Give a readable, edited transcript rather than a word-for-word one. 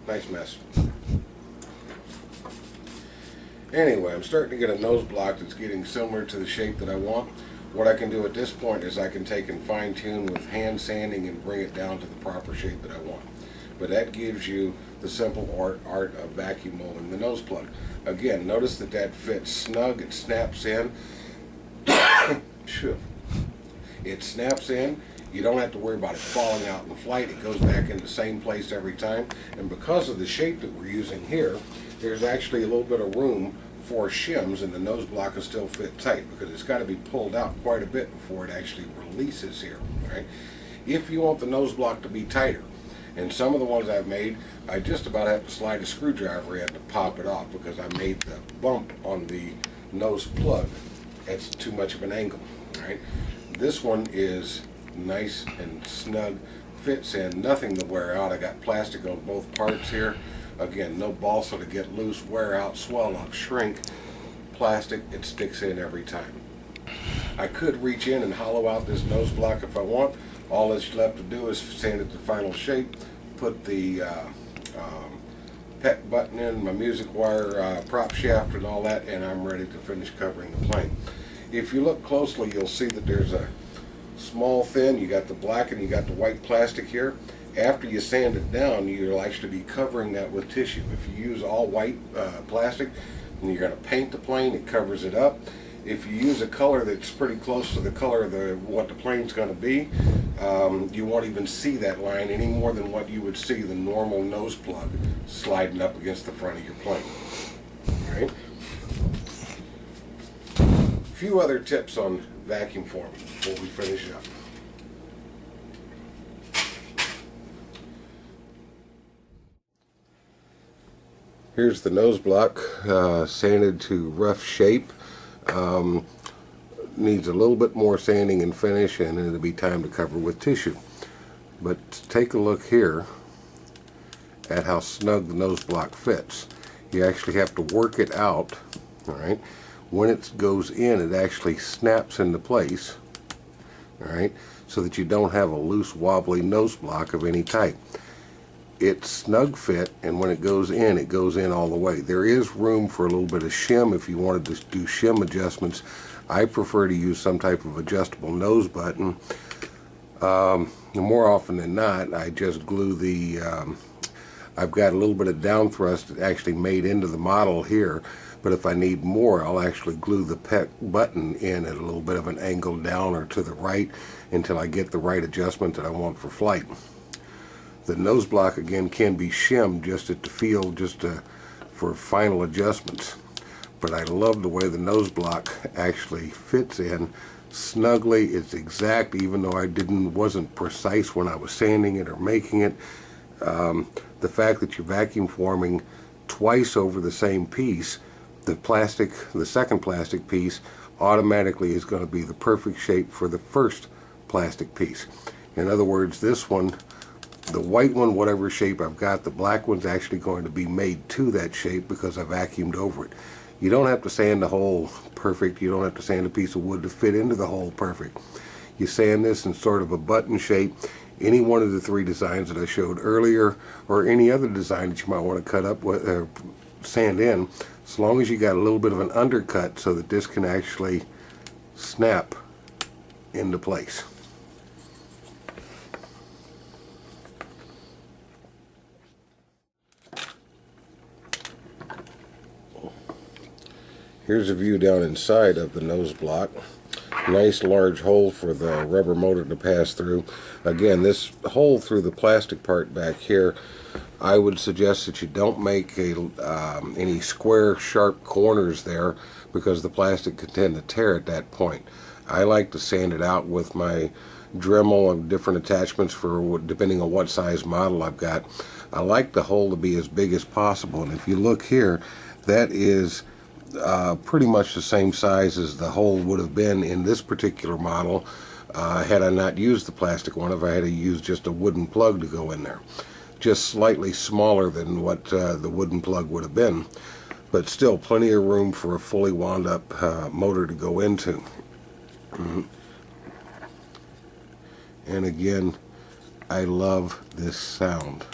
Nice mess. Anyway, I'm starting to get a nose block that's getting similar to the shape that I want. What I can do at this point is I can take and fine tune with hand sanding and bring it down to the proper shape that I want. But that gives you the simple art of vacuum molding the nose plug. Again, notice that that fits snug, it snaps in. It snaps in. You don't have to worry about it falling out in flight. It goes back in the same place every time. And because of the shape that we're using here, there's actually a little bit of room for shims, and the nose block will still fit tight because it's got to be pulled out quite a bit before it actually releases here. Right? If you want the nose block to be tighter, and some of the ones I've made, I just about have to slide a screwdriver in to pop it off because I made the bump on the nose plug. It's too much of an angle. Right? This one is nice and snug, fits in, nothing to wear out. I got plastic on both parts here. Again, no balsa to get loose, wear out, swell up, shrink. Plastic, it sticks in every time. I could reach in and hollow out this nose block if I want. All that's left to do is sand it to final shape, put the PET button in, my music wire prop shaft and all that, and I'm ready to finish covering the plane. If you look closely, you'll see that there's a small thin, you got the black and you got the white plastic here. After you sand it down, you'll actually be covering that with tissue. If you use all white plastic and you're going to paint the plane, it covers it up. If you use a color that's pretty close to the color of what the plane's going to be, you won't even see that line any more than what you would see the normal nose plug sliding up against the front of your plane. All right. A few other tips on vacuum forming before we finish up. Here's the nose block, sanded to rough shape. Needs a little bit more sanding and finish, and it'll be time to cover with tissue. But take a look here at how snug the nose block fits. You actually have to work it out. All right. When it goes in, it actually snaps into place. All right, so that you don't have a loose, wobbly nose block of any type. It's snug fit, and when it goes in all the way. There is room for a little bit of shim if you wanted to do shim adjustments. I prefer to use some type of adjustable nose button. More often than not, I just glue the, I've got a little bit of down thrust actually made into the model here, but if I need more, I'll actually glue the PET button in at a little bit of an angle down or to the right until I get the right adjustment that I want for flight. The nose block again can be shimmed just at the field, for final adjustments. But I love the way the nose block actually fits in snugly. It's exact, even though I wasn't precise when I was sanding it or making it. The fact that you're vacuum forming twice over the same piece, the second plastic piece automatically is going to be the perfect shape for the first plastic piece. In other words, this one, the white one, whatever shape I've got, the black one's actually going to be made to that shape because I vacuumed over it. You don't have to sand the hole perfect. You don't have to sand a piece of wood to fit into the hole perfect. You sand this in sort of a button shape. Any one of the three designs that I showed earlier, or any other design that you might want to cut up with, sand in, as long as you got a little bit of an undercut so that this can actually snap into place. Here's a view down inside of the nose block. Nice large hole for the rubber motor to pass through. Again, this hole through the plastic part back here, I would suggest that you don't make any square sharp corners there, because the plastic could tend to tear at that point. I like to sand it out with my Dremel and different attachments for depending on what size model I've got. I like the hole to be as big as possible, and if you look here, that is pretty much the same size as the hole would have been in this particular model had I not used the plastic one, if I had to use just a wooden plug to go in there. Just slightly smaller than what the wooden plug would have been, but still plenty of room for a fully wound up motor to go into. And again, I love this sound.